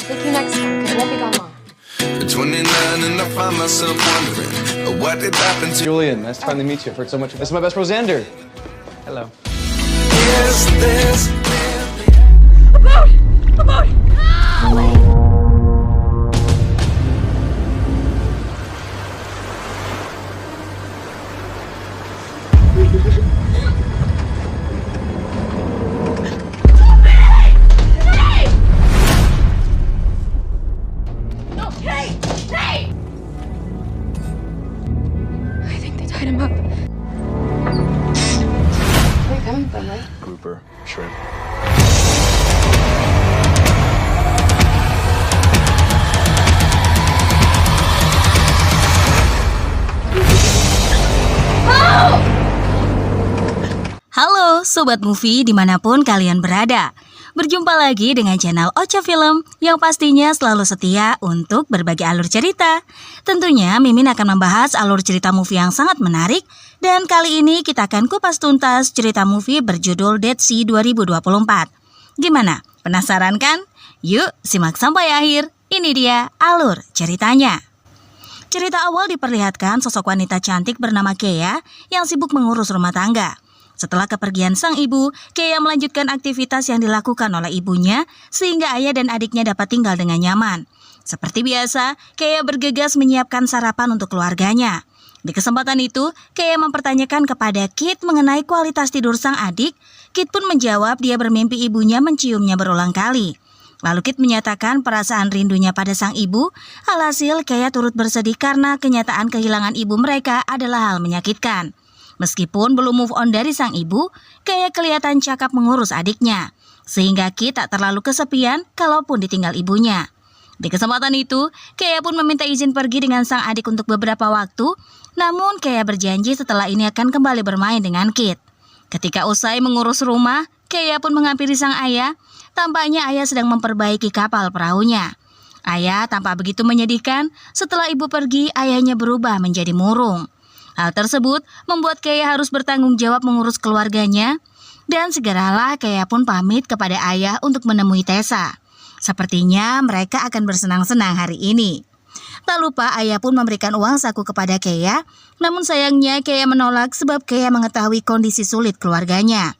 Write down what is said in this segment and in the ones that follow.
Take you next time, because it won't be gone long. At 29 and I find myself wondering what did happen to Julian, nice to finally meet you. I've heard so much. This is my best friend, Xander. Hello. is this? I think they tied him up. Where are you coming from, right? Grouper, shrimp. Halo Sobat Movie dimanapun kalian berada. Berjumpa lagi dengan channel Ocha Film yang pastinya selalu setia untuk berbagi alur cerita. Tentunya Mimin akan membahas alur cerita movie yang sangat menarik. Dan kali ini kita akan kupas tuntas cerita movie berjudul Dead Sea 2024. Gimana? Penasaran kan? Yuk simak sampai akhir. Ini dia alur ceritanya. Cerita awal diperlihatkan sosok wanita cantik bernama Kea yang sibuk mengurus rumah tangga. Setelah kepergian sang ibu, Kea melanjutkan aktivitas yang dilakukan oleh ibunya sehingga ayah dan adiknya dapat tinggal dengan nyaman. Seperti biasa, Kea bergegas menyiapkan sarapan untuk keluarganya. Di kesempatan itu, Kea mempertanyakan kepada Kit mengenai kualitas tidur sang adik. Kit pun menjawab dia bermimpi ibunya menciumnya berulang kali. Lalu Kit menyatakan perasaan rindunya pada sang ibu. Alhasil, Kea turut bersedih karena kenyataan kehilangan ibu mereka adalah hal menyakitkan. Meskipun belum move on dari sang ibu, Kea kelihatan cakap mengurus adiknya. Sehingga Kit tak terlalu kesepian kalaupun ditinggal ibunya. Di kesempatan itu, Kea pun meminta izin pergi dengan sang adik untuk beberapa waktu. Namun Kea berjanji setelah ini akan kembali bermain dengan Kit. Ketika usai mengurus rumah, Kea pun menghampiri sang ayah. Tampaknya ayah sedang memperbaiki kapal perahunya. Ayah tampak begitu menyedihkan. Setelah ibu pergi, ayahnya berubah menjadi murung. Hal tersebut membuat Kea harus bertanggung jawab mengurus keluarganya. Dan segeralah Kea pun pamit kepada ayah untuk menemui Tessa. Sepertinya mereka akan bersenang-senang hari ini. Tak lupa ayah pun memberikan uang saku kepada Kea. Namun sayangnya Kea menolak sebab Kea mengetahui kondisi sulit keluarganya.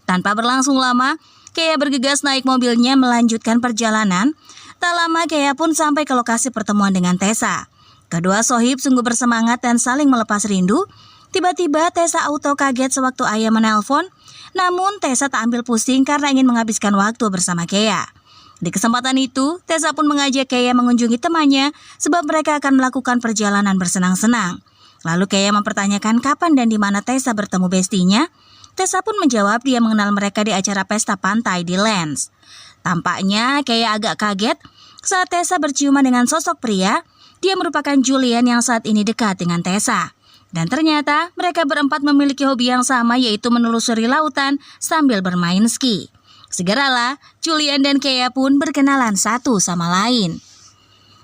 Tanpa berlangsung lama, Kea bergegas naik mobilnya melanjutkan perjalanan. Tak lama Kea pun sampai ke lokasi pertemuan dengan Tessa. Kedua sohib sungguh bersemangat dan saling melepas rindu. Tiba-tiba Tessa auto kaget sewaktu ayah menelpon. Namun Tessa tak ambil pusing karena ingin menghabiskan waktu bersama Kea. Di kesempatan itu, Tessa pun mengajak Kea mengunjungi temannya sebab mereka akan melakukan perjalanan bersenang-senang. Lalu Kea mempertanyakan kapan dan di mana Tessa bertemu bestinya. Tessa pun menjawab dia mengenal mereka di acara pesta pantai di Lens. Tampaknya Kea agak kaget saat Tessa berciuman dengan sosok pria. Dia merupakan Julian yang saat ini dekat dengan Tessa. Dan ternyata mereka berempat memiliki hobi yang sama yaitu menelusuri lautan sambil bermain ski. Segeralah Julian dan Kea pun berkenalan satu sama lain.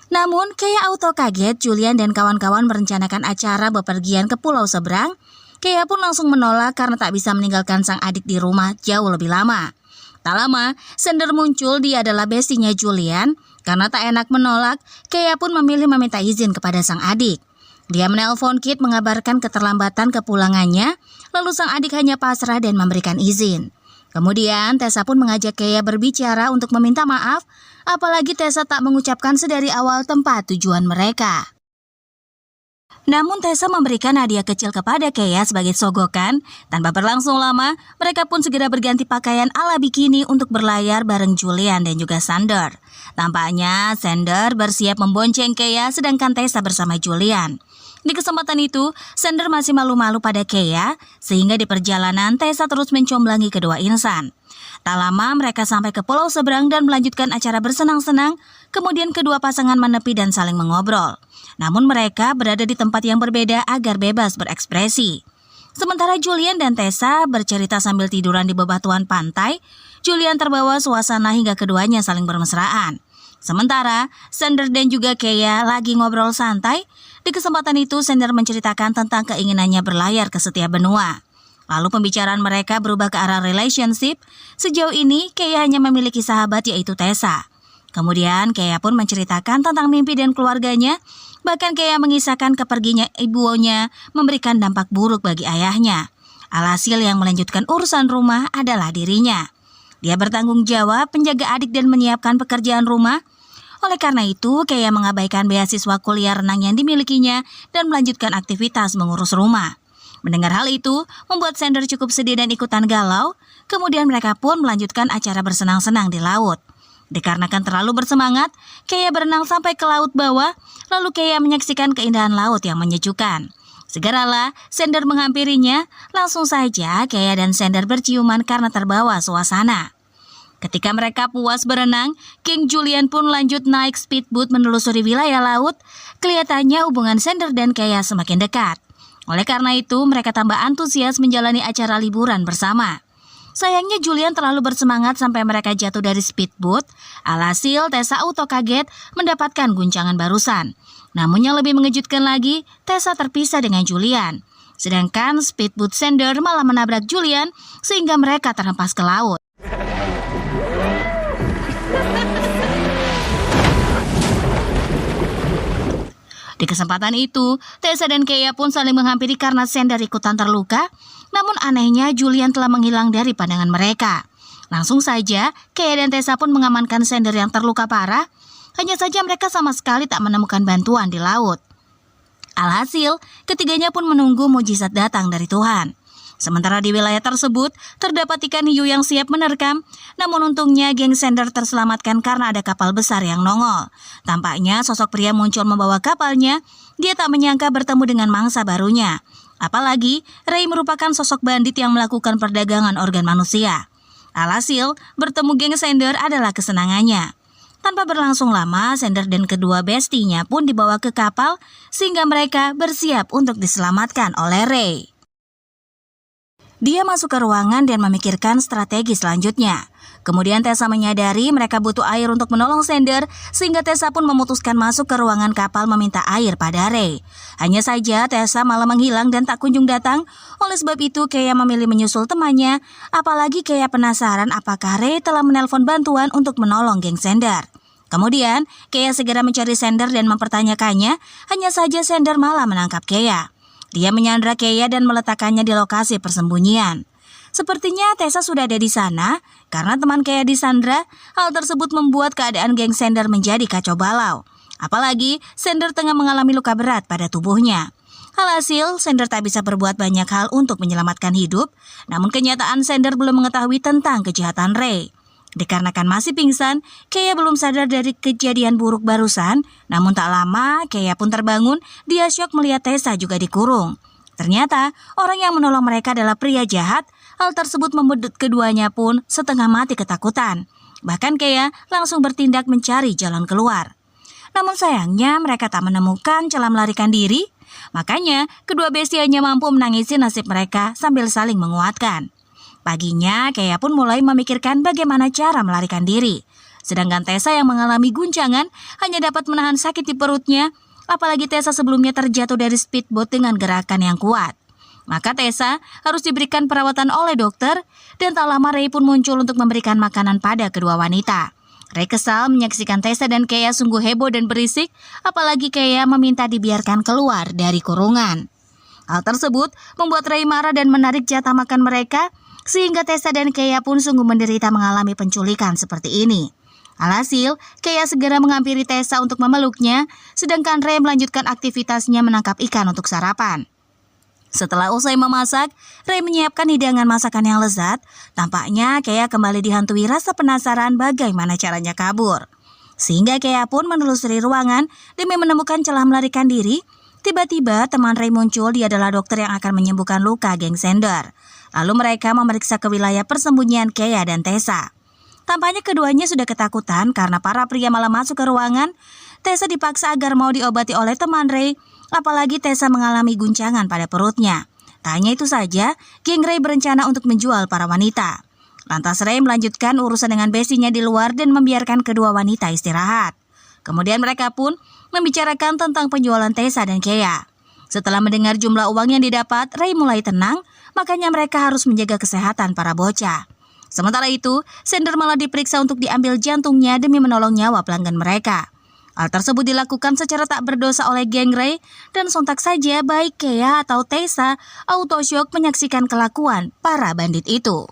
Namun Kea auto kaget Julian dan kawan-kawan merencanakan acara bepergian ke pulau seberang. Kea pun langsung menolak karena tak bisa meninggalkan sang adik di rumah jauh lebih lama. Tak lama, Xander muncul, dia adalah bestinya Julian. Karena tak enak menolak, Kea pun memilih meminta izin kepada sang adik. Dia menelpon Kit mengabarkan keterlambatan kepulangannya, lalu sang adik hanya pasrah dan memberikan izin. Kemudian Tessa pun mengajak Kea berbicara untuk meminta maaf, apalagi Tessa tak mengucapkan sedari awal tempat tujuan mereka. Namun Tessa memberikan hadiah kecil kepada Kea sebagai sogokan. Tanpa berlangsung lama, mereka pun segera berganti pakaian ala bikini untuk berlayar bareng Julian dan juga Xander. Tampaknya Xander bersiap membonceng Kea sedangkan Tessa bersama Julian. Di kesempatan itu, Xander masih malu-malu pada Kea, sehingga di perjalanan Tessa terus mencomblangi kedua insan. Tak lama mereka sampai ke pulau seberang dan melanjutkan acara bersenang-senang, kemudian kedua pasangan menepi dan saling mengobrol. Namun mereka berada di tempat yang berbeda agar bebas berekspresi. Sementara Julian dan Tessa bercerita sambil tiduran di bebatuan pantai, Julian terbawa suasana hingga keduanya saling bermesraan. Sementara Xander dan juga Kea lagi ngobrol santai. Di kesempatan itu Xander menceritakan tentang keinginannya berlayar ke setiap benua. Lalu pembicaraan mereka berubah ke arah relationship. Sejauh ini Kea hanya memiliki sahabat yaitu Tessa. Kemudian Kea pun menceritakan tentang mimpi dan keluarganya. Bahkan Kea mengisahkan keperginya ibunya memberikan dampak buruk bagi ayahnya. Alhasil yang melanjutkan urusan rumah adalah dirinya. Dia bertanggung jawab menjaga adik dan menyiapkan pekerjaan rumah. Oleh karena itu, Kea mengabaikan beasiswa kuliah renang yang dimilikinya dan melanjutkan aktivitas mengurus rumah. Mendengar hal itu, membuat Sander cukup sedih dan ikutan galau. Kemudian mereka pun melanjutkan acara bersenang-senang di laut. Dikarenakan terlalu bersemangat, Kea berenang sampai ke laut bawah, lalu Kea menyaksikan keindahan laut yang menyejukkan. Segeralah Sander menghampirinya, langsung saja Kea dan Sander berciuman karena terbawa suasana. Ketika mereka puas berenang, King Julian pun lanjut naik speedboat menelusuri wilayah laut. Kelihatannya hubungan Sander dan Kea semakin dekat. Oleh karena itu, mereka tambah antusias menjalani acara liburan bersama. Sayangnya Julian terlalu bersemangat sampai mereka jatuh dari speedboat. Alhasil Tessa auto kaget mendapatkan guncangan barusan. Namun yang lebih mengejutkan lagi, Tessa terpisah dengan Julian. Sedangkan speedboat Sander malah menabrak Julian sehingga mereka terhempas ke laut. Di kesempatan itu, Tessa dan Kea pun saling menghampiri karena Sander ikutan terluka. Namun anehnya Julian telah menghilang dari pandangan mereka. Langsung saja, Kea dan Tessa pun mengamankan Sander yang terluka parah. Hanya saja mereka sama sekali tak menemukan bantuan di laut. Alhasil, ketiganya pun menunggu mujizat datang dari Tuhan. Sementara di wilayah tersebut, terdapat ikan hiu yang siap menerkam. Namun untungnya geng Sander terselamatkan karena ada kapal besar yang nongol. Tampaknya sosok pria muncul membawa kapalnya. Dia tak menyangka bertemu dengan mangsa barunya. Apalagi, Ray merupakan sosok bandit yang melakukan perdagangan organ manusia. Alhasil, bertemu geng Sander adalah kesenangannya. Tanpa berlangsung lama, Sander dan kedua bestinya pun dibawa ke kapal sehingga mereka bersiap untuk diselamatkan oleh Ray. Dia masuk ke ruangan dan memikirkan strategi selanjutnya. Kemudian Tessa menyadari mereka butuh air untuk menolong Sander, sehingga Tessa pun memutuskan masuk ke ruangan kapal meminta air pada Ray. Hanya saja Tessa malah menghilang dan tak kunjung datang. Oleh sebab itu Kea memilih menyusul temannya. Apalagi Kea penasaran apakah Ray telah menelpon bantuan untuk menolong geng Sander. Kemudian Kea segera mencari Sander dan mempertanyakannya. Hanya saja Sander malah menangkap Kea. Dia menyandra Kea dan meletakkannya di lokasi persembunyian. Sepertinya Tessa sudah ada di sana karena teman Kea disandra. Hal tersebut membuat keadaan geng Sander menjadi kacau balau. Apalagi Sander tengah mengalami luka berat pada tubuhnya. Alhasil, Sander tak bisa berbuat banyak hal untuk menyelamatkan hidup. Namun kenyataan Sander belum mengetahui tentang kejahatan Ray. Dikarenakan masih pingsan, Kea belum sadar dari kejadian buruk barusan. Namun tak lama, Kea pun terbangun. Dia syok melihat Tessa juga dikurung. Ternyata, orang yang menolong mereka adalah pria jahat. Hal tersebut membuat keduanya pun setengah mati ketakutan. Bahkan Kea langsung bertindak mencari jalan keluar. Namun sayangnya mereka tak menemukan celah melarikan diri. Makanya, kedua bestianya mampu menangisi nasib mereka sambil saling menguatkan. Paginya, Kea pun mulai memikirkan bagaimana cara melarikan diri. Sedangkan Tessa yang mengalami guncangan hanya dapat menahan sakit di perutnya. Apalagi Tessa sebelumnya terjatuh dari speedboat dengan gerakan yang kuat. Maka Tessa harus diberikan perawatan oleh dokter. Dan tak lama Ray pun muncul untuk memberikan makanan pada kedua wanita. Ray kesal menyaksikan Tessa dan Kea sungguh heboh dan berisik. Apalagi Kea meminta dibiarkan keluar dari kurungan. Hal tersebut membuat Ray marah dan menarik jatah makan mereka. Sehingga Tessa dan Kea pun sungguh menderita mengalami penculikan seperti ini. Alhasil, Kea segera menghampiri Tessa untuk memeluknya, sedangkan Ray melanjutkan aktivitasnya menangkap ikan untuk sarapan. Setelah usai memasak, Ray menyiapkan hidangan masakan yang lezat. Tampaknya Kea kembali dihantui rasa penasaran bagaimana caranya kabur. Sehingga Kea pun menelusuri ruangan demi menemukan celah melarikan diri. Tiba-tiba teman Ray muncul, dia adalah dokter yang akan menyembuhkan luka geng Sander. Lalu mereka memeriksa ke wilayah persembunyian Kea dan Tessa. Tampaknya keduanya sudah ketakutan karena para pria malah masuk ke ruangan. Tessa dipaksa agar mau diobati oleh teman Ray. Apalagi Tessa mengalami guncangan pada perutnya. Tak hanya itu saja, geng Ray berencana untuk menjual para wanita. Lantas Ray melanjutkan urusan dengan bestinya di luar dan membiarkan kedua wanita istirahat. Kemudian mereka pun membicarakan tentang penjualan Tessa dan Kea. Setelah mendengar jumlah uang yang didapat, Ray mulai tenang. Makanya mereka harus menjaga kesehatan para bocah. Sementara itu, Sander malah diperiksa untuk diambil jantungnya demi menolong nyawa pelanggan mereka. Hal tersebut dilakukan secara tak berdosa oleh geng Ray, dan sontak saja baik Kea atau Tessa autosyok menyaksikan kelakuan para bandit itu.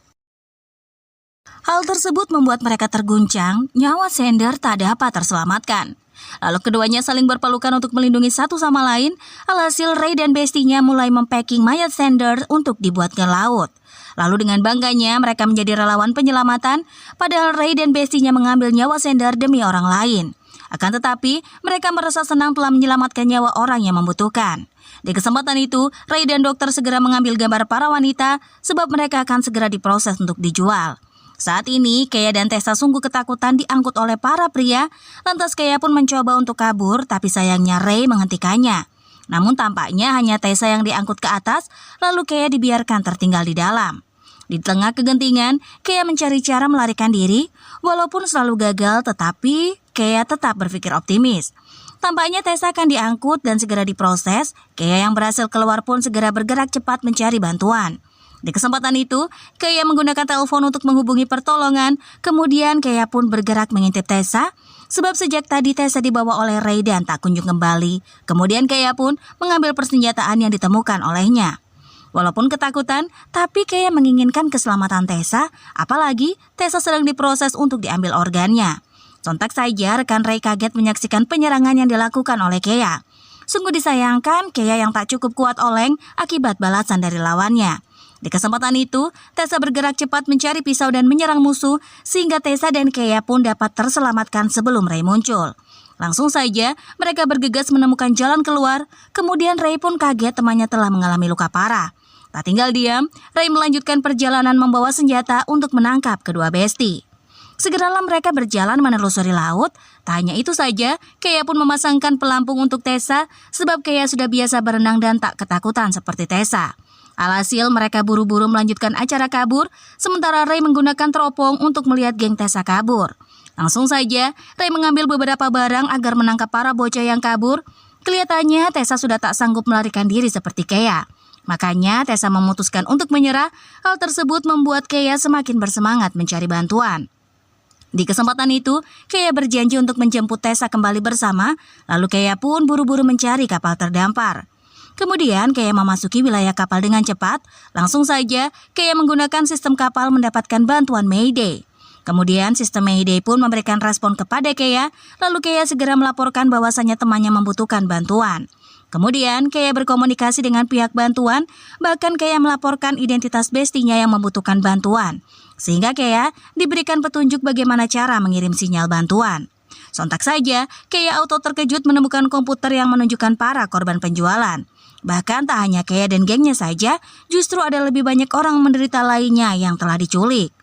Hal tersebut membuat mereka terguncang, nyawa Sander tak dapat terselamatkan. Lalu keduanya saling berpelukan untuk melindungi satu sama lain, alhasil Ray dan bestinya mulai mempacking mayat Sander untuk dibuat ke laut. Lalu dengan bangganya mereka menjadi relawan penyelamatan, padahal Ray dan bestinya mengambil nyawa Sander demi orang lain. Akan tetapi, mereka merasa senang telah menyelamatkan nyawa orang yang membutuhkan. Di kesempatan itu, Ray dan dokter segera mengambil gambar para wanita sebab mereka akan segera diproses untuk dijual. Saat ini, Kea dan Tessa sungguh ketakutan diangkut oleh para pria, lantas Kea pun mencoba untuk kabur, tapi sayangnya Ray menghentikannya. Namun tampaknya hanya Tessa yang diangkut ke atas, lalu Kea dibiarkan tertinggal di dalam. Di tengah kegentingan, Kea mencari cara melarikan diri, walaupun selalu gagal, tetapi Kea tetap berpikir optimis. Tampaknya Tessa akan diangkut dan segera diproses. Kea yang berhasil keluar pun segera bergerak cepat mencari bantuan. Di kesempatan itu, Kea menggunakan telepon untuk menghubungi pertolongan, kemudian Kea pun bergerak mengintip Tessa, sebab sejak tadi Tessa dibawa oleh Ray dan tak kunjung kembali. Kemudian Kea pun mengambil persenjataan yang ditemukan olehnya. Walaupun ketakutan, tapi Kea menginginkan keselamatan Tessa, apalagi Tessa sedang diproses untuk diambil organnya. Sontak saja rekan Ray kaget menyaksikan penyerangan yang dilakukan oleh Kea. Sungguh disayangkan Kea yang tak cukup kuat oleng akibat balasan dari lawannya. Di kesempatan itu, Tessa bergerak cepat mencari pisau dan menyerang musuh, sehingga Tessa dan Kea pun dapat terselamatkan sebelum Ray muncul. Langsung saja, mereka bergegas menemukan jalan keluar, kemudian Ray pun kaget temannya telah mengalami luka parah. Tak tinggal diam, Ray melanjutkan perjalanan membawa senjata untuk menangkap kedua besti. Segeralah mereka berjalan menelusuri laut. Tak hanya itu saja, Kea pun memasangkan pelampung untuk Tessa, sebab Kea sudah biasa berenang dan tak ketakutan seperti Tessa. Alhasil mereka buru-buru melanjutkan acara kabur, sementara Ray menggunakan teropong untuk melihat geng Tessa kabur. Langsung saja, Ray mengambil beberapa barang agar menangkap para bocah yang kabur. Kelihatannya Tessa sudah tak sanggup melarikan diri seperti Kea. Makanya Tessa memutuskan untuk menyerah. Hal tersebut membuat Kea semakin bersemangat mencari bantuan. Di kesempatan itu, Kea berjanji untuk menjemput Tessa kembali bersama, lalu Kea pun buru-buru mencari kapal terdampar. Kemudian Kea memasuki wilayah kapal dengan cepat. Langsung saja Kea menggunakan sistem kapal mendapatkan bantuan Mayday. Kemudian sistem Mayday pun memberikan respon kepada Kea, lalu Kea segera melaporkan bahwasannya temannya membutuhkan bantuan. Kemudian Kea berkomunikasi dengan pihak bantuan, bahkan Kea melaporkan identitas bestinya yang membutuhkan bantuan. Sehingga Kea diberikan petunjuk bagaimana cara mengirim sinyal bantuan. Sontak saja, Kea auto terkejut menemukan komputer yang menunjukkan para korban penjualan. Bahkan tak hanya Kea dan gengnya saja, justru ada lebih banyak orang menderita lainnya yang telah diculik.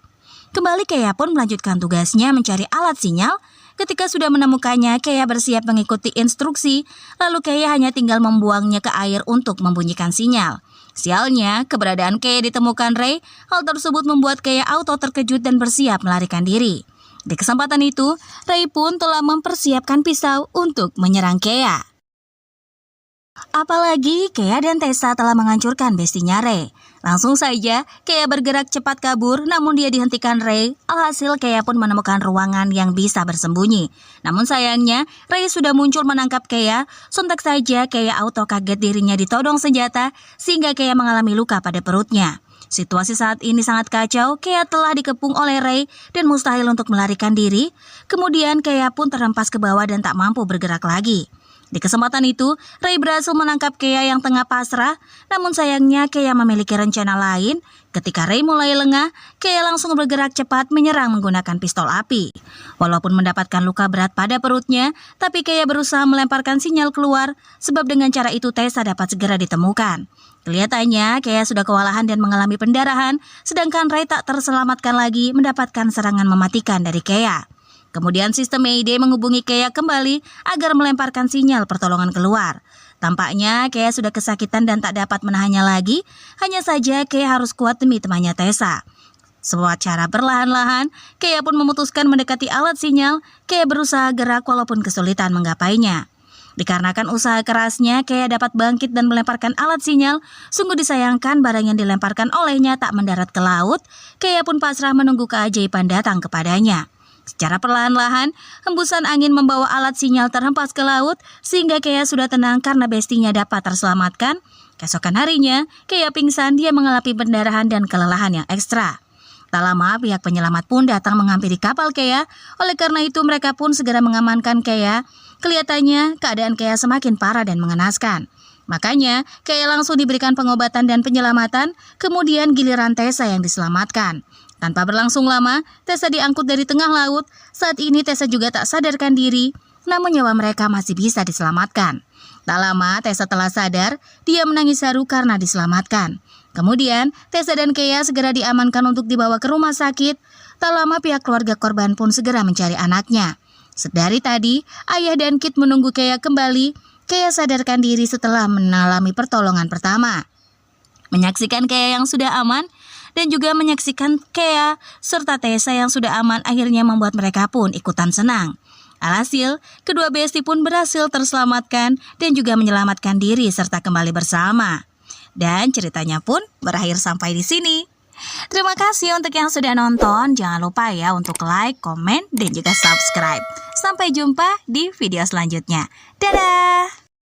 Kembali Kea pun melanjutkan tugasnya mencari alat sinyal. Ketika sudah menemukannya, Kea bersiap mengikuti instruksi, lalu Kea hanya tinggal membuangnya ke air untuk membunyikan sinyal. Sialnya, keberadaan Kea ditemukan Ray. Hal tersebut membuat Kea auto terkejut dan bersiap melarikan diri. Di kesempatan itu, Ray pun telah mempersiapkan pisau untuk menyerang Kea. Apalagi Kea dan Tessa telah menghancurkan bestinya Ray. Langsung saja Kea bergerak cepat kabur, namun dia dihentikan Ray. Alhasil Kea pun menemukan ruangan yang bisa bersembunyi. Namun sayangnya Ray sudah muncul menangkap Kea. Sontak saja Kea auto kaget dirinya ditodong senjata, sehingga Kea mengalami luka pada perutnya. Situasi saat ini sangat kacau. Kea telah dikepung oleh Ray dan mustahil untuk melarikan diri. Kemudian Kea pun terhempas ke bawah dan tak mampu bergerak lagi. Di kesempatan itu, Ray berhasil menangkap Kea yang tengah pasrah, namun sayangnya Kea memiliki rencana lain. Ketika Ray mulai lengah, Kea langsung bergerak cepat menyerang menggunakan pistol api. Walaupun mendapatkan luka berat pada perutnya, tapi Kea berusaha melemparkan sinyal keluar, sebab dengan cara itu Tessa dapat segera ditemukan. Kelihatannya Kea sudah kewalahan dan mengalami pendarahan, sedangkan Ray tak terselamatkan lagi mendapatkan serangan mematikan dari Kea. Kemudian sistem Mayday menghubungi Kea kembali agar melemparkan sinyal pertolongan keluar. Tampaknya Kea sudah kesakitan dan tak dapat menahannya lagi. Hanya saja Kea harus kuat demi temannya Tessa. Secara perlahan-lahan, Kea pun memutuskan mendekati alat sinyal. Kea berusaha gerak walaupun kesulitan menggapainya. Dikarenakan usaha kerasnya, Kea dapat bangkit dan melemparkan alat sinyal. Sungguh disayangkan barang yang dilemparkan olehnya tak mendarat ke laut. Kea pun pasrah menunggu keajaiban datang kepadanya. Secara perlahan-lahan, hembusan angin membawa alat sinyal terhempas ke laut, sehingga Kea sudah tenang karena bestinya dapat terselamatkan. Keesokan harinya, Kea pingsan, dia mengalami pendarahan dan kelelahan yang ekstra. Tak lama, pihak penyelamat pun datang menghampiri kapal Kea. Oleh karena itu, mereka pun segera mengamankan Kea. Kelihatannya, keadaan Kea semakin parah dan mengenaskan. Makanya, Kea langsung diberikan pengobatan dan penyelamatan, kemudian giliran Tessa yang diselamatkan. Tanpa berlangsung lama, Tessa diangkut dari tengah laut. Saat ini Tessa juga tak sadarkan diri, namun nyawa mereka masih bisa diselamatkan. Tak lama, Tessa telah sadar, dia menangis haru karena diselamatkan. Kemudian, Tessa dan Kea segera diamankan untuk dibawa ke rumah sakit. Tak lama, pihak keluarga korban pun segera mencari anaknya. Sedari tadi, ayah dan Kit menunggu Kea kembali. Kea sadarkan diri setelah mengalami pertolongan pertama. Menyaksikan Kea yang sudah aman, dan juga menyaksikan Kea serta Tessa yang sudah aman akhirnya membuat mereka pun ikutan senang. Alhasil, kedua besti pun berhasil terselamatkan dan juga menyelamatkan diri serta kembali bersama. Dan ceritanya pun berakhir sampai di sini. Terima kasih untuk yang sudah nonton. Jangan lupa ya untuk like, komen, dan juga subscribe. Sampai jumpa di video selanjutnya. Dadah!